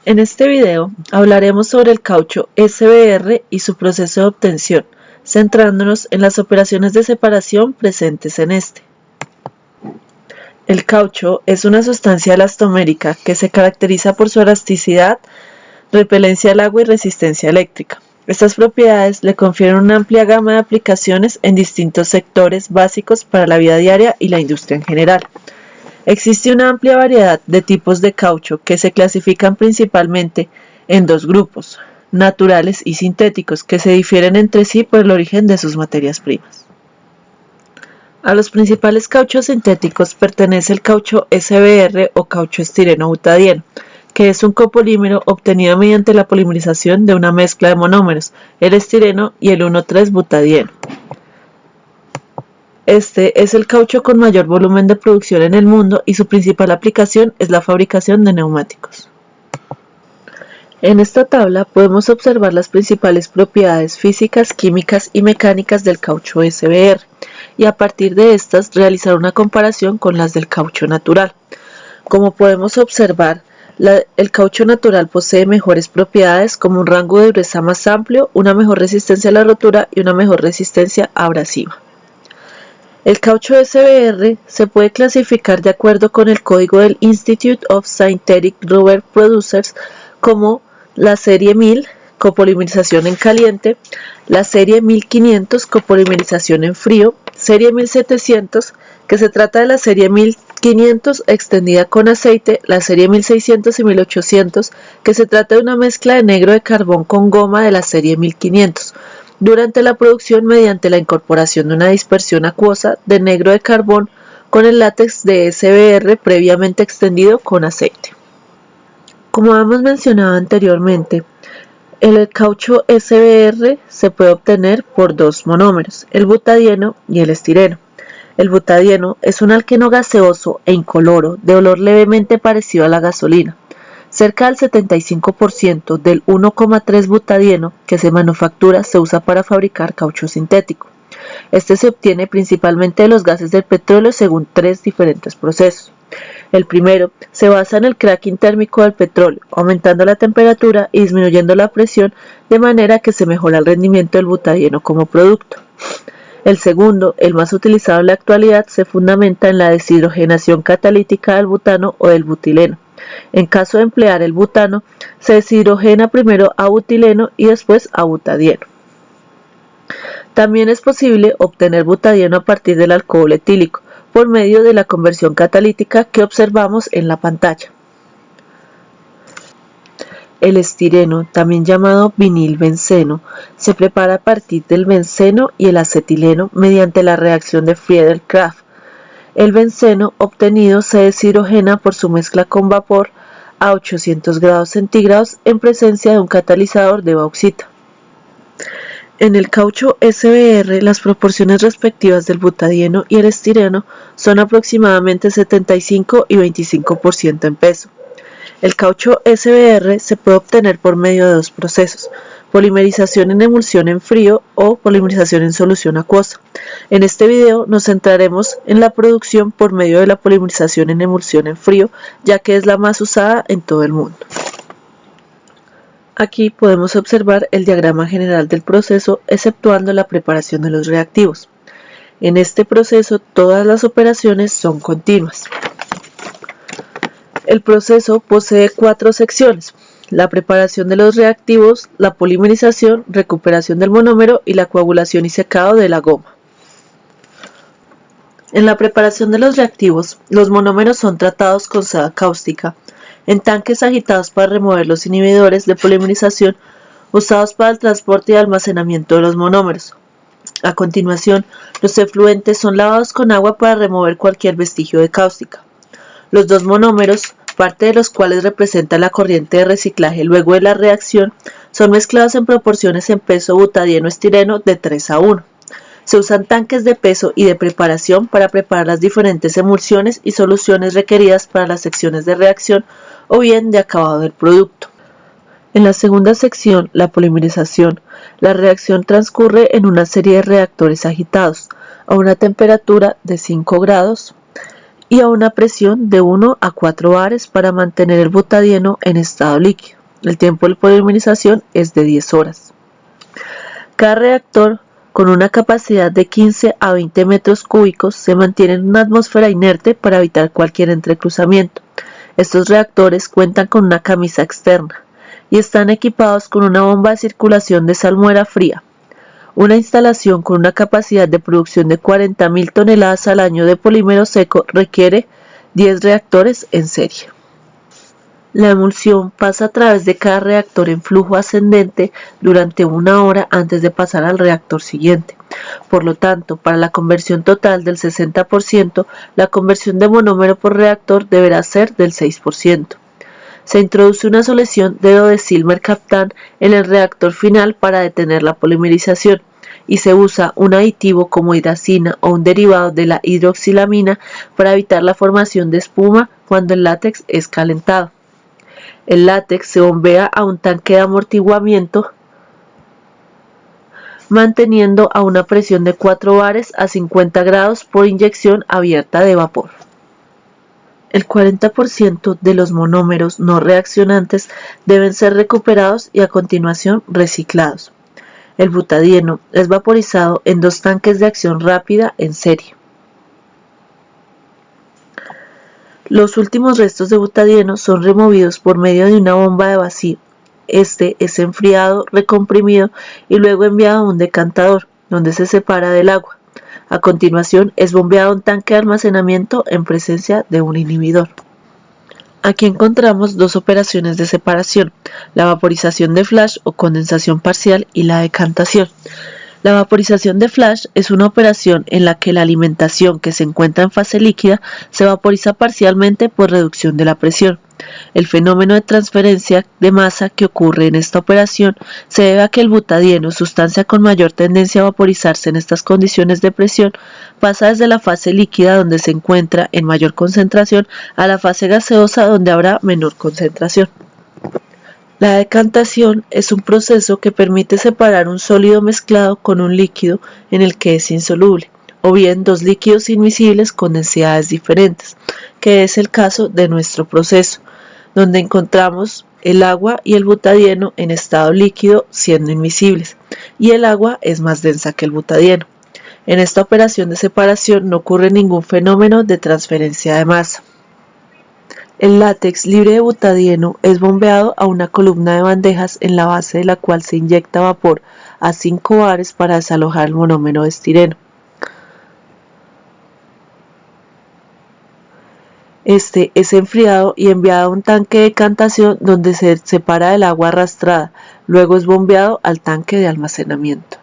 En este video hablaremos sobre el caucho SBR y su proceso de obtención, centrándonos en las operaciones de separación presentes en este. El caucho es una sustancia elastomérica que se caracteriza por su elasticidad, repelencia al agua y resistencia eléctrica. Estas propiedades le confieren una amplia gama de aplicaciones en distintos sectores básicos para la vida diaria y la industria en general. Existe una amplia variedad de tipos de caucho que se clasifican principalmente en dos grupos, naturales y sintéticos, que se difieren entre sí por el origen de sus materias primas. A los principales cauchos sintéticos pertenece el caucho SBR o caucho estireno-butadieno, que es un copolímero obtenido mediante la polimerización de una mezcla de monómeros, el estireno y el 1,3-butadieno. Este es el caucho con mayor volumen de producción en el mundo y su principal aplicación es la fabricación de neumáticos. En esta tabla podemos observar las principales propiedades físicas, químicas y mecánicas del caucho SBR y a partir de estas realizar una comparación con las del caucho natural. Como podemos observar, el caucho natural posee mejores propiedades como un rango de dureza más amplio, una mejor resistencia a la rotura y una mejor resistencia abrasiva. El caucho SBR se puede clasificar de acuerdo con el código del Institute of Synthetic Rubber Producers como la serie 1000, copolimerización en caliente, la serie 1500, copolimerización en frío, serie 1700, que se trata de la serie 1500 extendida con aceite, la serie 1600 y 1800, que se trata de una mezcla de negro de carbón con goma de la serie 1500, durante la producción mediante la incorporación de una dispersión acuosa de negro de carbón con el látex de SBR previamente extendido con aceite. Como hemos mencionado anteriormente, el caucho SBR se puede obtener por dos monómeros, el butadieno y el estireno. El butadieno es un alqueno gaseoso e incoloro de olor levemente parecido a la gasolina. Cerca del 75% del 1,3-butadieno que se manufactura se usa para fabricar caucho sintético. Este se obtiene principalmente de los gases del petróleo según tres diferentes procesos. El primero se basa en el cracking térmico del petróleo, aumentando la temperatura y disminuyendo la presión de manera que se mejora el rendimiento del butadieno como producto. El segundo, el más utilizado en la actualidad, se fundamenta en la deshidrogenación catalítica del butano o del butileno. En caso de emplear el butano, se deshidrogena primero a butileno y después a butadieno. También es posible obtener butadieno a partir del alcohol etílico, por medio de la conversión catalítica que observamos en la pantalla. El estireno, también llamado vinilbenceno, se prepara a partir del benceno y el acetileno mediante la reacción de Friedel-Crafts. El benceno obtenido se deshidrogena por su mezcla con vapor a 800 grados centígrados en presencia de un catalizador de bauxita. En el caucho SBR, las proporciones respectivas del butadieno y el estireno son aproximadamente 75 y 25% en peso. El caucho SBR se puede obtener por medio de dos procesos, polimerización en emulsión en frío o polimerización en solución acuosa. En este video nos centraremos en la producción por medio de la polimerización en emulsión en frío, ya que es la más usada en todo el mundo. Aquí podemos observar el diagrama general del proceso, exceptuando la preparación de los reactivos. En este proceso, todas las operaciones son continuas. El proceso posee cuatro secciones: la preparación de los reactivos, la polimerización, recuperación del monómero y la coagulación y secado de la goma. En la preparación de los reactivos, los monómeros son tratados con soda cáustica en tanques agitados para remover los inhibidores de polimerización usados para el transporte y almacenamiento de los monómeros. A continuación, los efluentes son lavados con agua para remover cualquier vestigio de cáustica. Los dos monómeros, parte de los cuales representa la corriente de reciclaje luego de la reacción, son mezclados en proporciones en peso butadieno-estireno de 3:1. Se usan tanques de peso y de preparación para preparar las diferentes emulsiones y soluciones requeridas para las secciones de reacción o bien de acabado del producto. En la segunda sección, la polimerización, la reacción transcurre en una serie de reactores agitados a una temperatura de 5 grados y a una presión de 1 a 4 bares para mantener el butadieno en estado líquido. El tiempo de polimerización es de 10 horas. Cada reactor con una capacidad de 15 a 20 metros cúbicos se mantiene en una atmósfera inerte para evitar cualquier entrecruzamiento. Estos reactores cuentan con una camisa externa y están equipados con una bomba de circulación de salmuera fría. Una instalación con una capacidad de producción de 40.000 toneladas al año de polímero seco requiere 10 reactores en serie. La emulsión pasa a través de cada reactor en flujo ascendente durante 1 hora antes de pasar al reactor siguiente. Por lo tanto, para la conversión total del 60%, la conversión de monómero por reactor deberá ser del 6%. Se introduce una solución de dodecilmercaptán en el reactor final para detener la polimerización y se usa un aditivo como hidracina o un derivado de la hidroxilamina para evitar la formación de espuma cuando el látex es calentado. El látex se bombea a un tanque de amortiguamiento manteniendo a una presión de 4 bares a 50 grados por inyección abierta de vapor. El 40% de los monómeros no reaccionantes deben ser recuperados y a continuación reciclados. El butadieno es vaporizado en 2 tanques de acción rápida en serie. Los últimos restos de butadieno son removidos por medio de una bomba de vacío. Este es enfriado, recomprimido y luego enviado a un decantador, donde se separa del agua. A continuación es bombeado a un tanque de almacenamiento en presencia de un inhibidor. Aquí encontramos 2 operaciones de separación, la vaporización de flash o condensación parcial y la decantación. La vaporización de flash es una operación en la que la alimentación que se encuentra en fase líquida se vaporiza parcialmente por reducción de la presión. El fenómeno de transferencia de masa que ocurre en esta operación se debe a que el butadieno, sustancia con mayor tendencia a vaporizarse en estas condiciones de presión, pasa desde la fase líquida donde se encuentra en mayor concentración a la fase gaseosa donde habrá menor concentración. La decantación es un proceso que permite separar un sólido mezclado con un líquido en el que es insoluble, o bien 2 líquidos inmiscibles con densidades diferentes, que es el caso de nuestro proceso, donde encontramos el agua y el butadieno en estado líquido siendo inmiscibles, y el agua es más densa que el butadieno. En esta operación de separación no ocurre ningún fenómeno de transferencia de masa. El látex libre de butadieno es bombeado a una columna de bandejas en la base de la cual se inyecta vapor a 5 bares para desalojar el monómero de estireno. Este es enfriado y enviado a un tanque de decantación donde se separa del agua arrastrada, luego es bombeado al tanque de almacenamiento.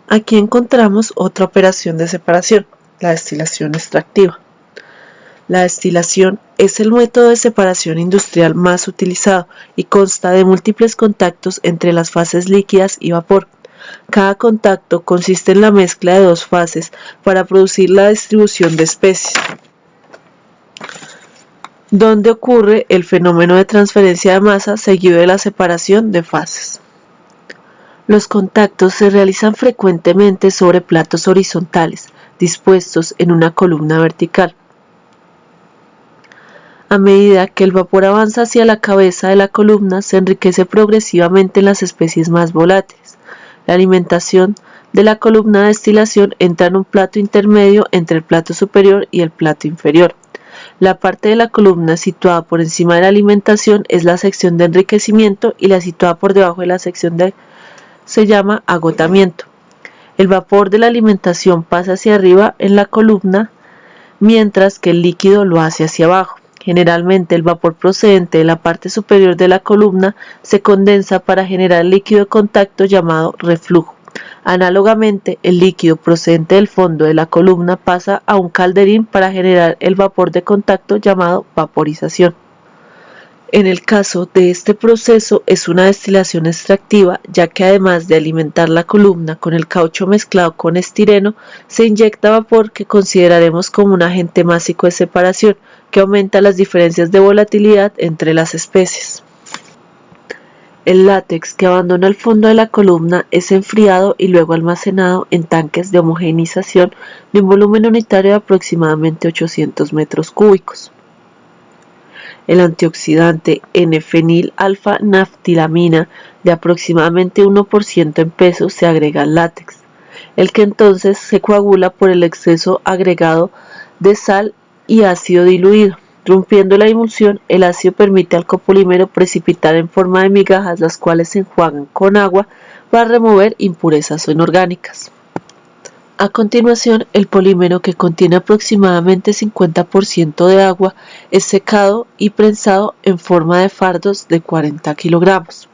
Aquí encontramos otra operación de separación, la destilación extractiva. La destilación es el método de separación industrial más utilizado y consta de múltiples contactos entre las fases líquidas y vapor. Cada contacto consiste en la mezcla de 2 fases para producir la distribución de especies, donde ocurre el fenómeno de transferencia de masa seguido de la separación de fases. Los contactos se realizan frecuentemente sobre platos horizontales, dispuestos en una columna vertical. A medida que el vapor avanza hacia la cabeza de la columna, se enriquece progresivamente en las especies más volátiles. La alimentación de la columna de destilación entra en un plato intermedio entre el plato superior y el plato inferior. La parte de la columna situada por encima de la alimentación es la sección de enriquecimiento y la situada por debajo de la sección se llama agotamiento. El vapor de la alimentación pasa hacia arriba en la columna, mientras que el líquido lo hace hacia abajo. Generalmente el vapor procedente de la parte superior de la columna se condensa para generar el líquido de contacto llamado reflujo. Análogamente, el líquido procedente del fondo de la columna pasa a un calderín para generar el vapor de contacto llamado vaporización. En el caso de este proceso es una destilación extractiva, ya que además de alimentar la columna con el caucho mezclado con estireno, se inyecta vapor que consideraremos como un agente másico de separación, que aumenta las diferencias de volatilidad entre las especies. El látex que abandona el fondo de la columna es enfriado y luego almacenado en tanques de homogeneización de un volumen unitario de aproximadamente 800 metros cúbicos. el antioxidante N-fenil-alfa-naftilamina de aproximadamente 1% en peso se agrega al látex, el que entonces se coagula por el exceso agregado de sal y ácido diluido. Rompiendo la emulsión, el ácido permite al copolímero precipitar en forma de migajas, las cuales se enjuagan con agua para remover impurezas inorgánicas. A continuación, el polímero, que contiene aproximadamente 50% de agua, es secado y prensado en forma de fardos de 40 kilogramos.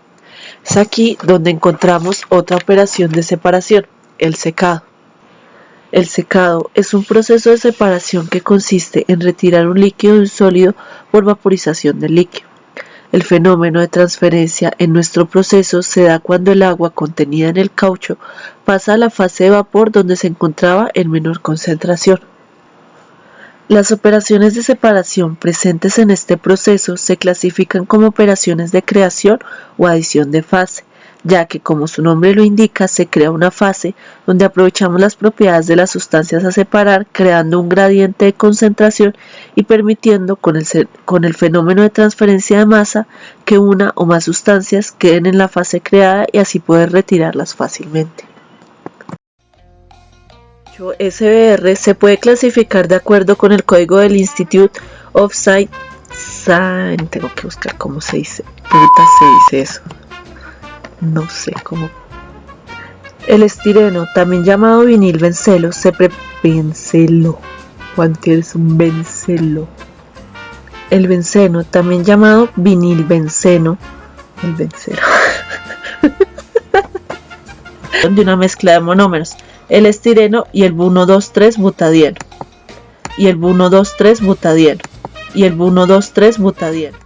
Es aquí donde encontramos otra operación de separación, el secado. El secado es un proceso de separación que consiste en retirar un líquido de un sólido por vaporización del líquido. El fenómeno de transferencia en nuestro proceso se da cuando el agua contenida en el caucho pasa a la fase de vapor donde se encontraba en menor concentración. Las operaciones de separación presentes en este proceso se clasifican como operaciones de creación o adición de fase, ya que, como su nombre lo indica, se crea una fase donde aprovechamos las propiedades de las sustancias a separar, creando un gradiente de concentración y permitiendo con el fenómeno de transferencia de masa que una o más sustancias queden en la fase creada y así poder retirarlas fácilmente. SBR se puede clasificar de acuerdo con el código del Institute of Science. Tengo que buscar cómo se dice. Ahorita se dice eso. No sé cómo. El estireno, también llamado vinilbencelo, Juan, tienes un bencelo. El benceno, también llamado vinilbenceno, el benceno, de una mezcla de monómeros, el estireno y el 1,2,3-butadieno, y el 1,2,3-butadieno, y el 1,2,3-butadieno.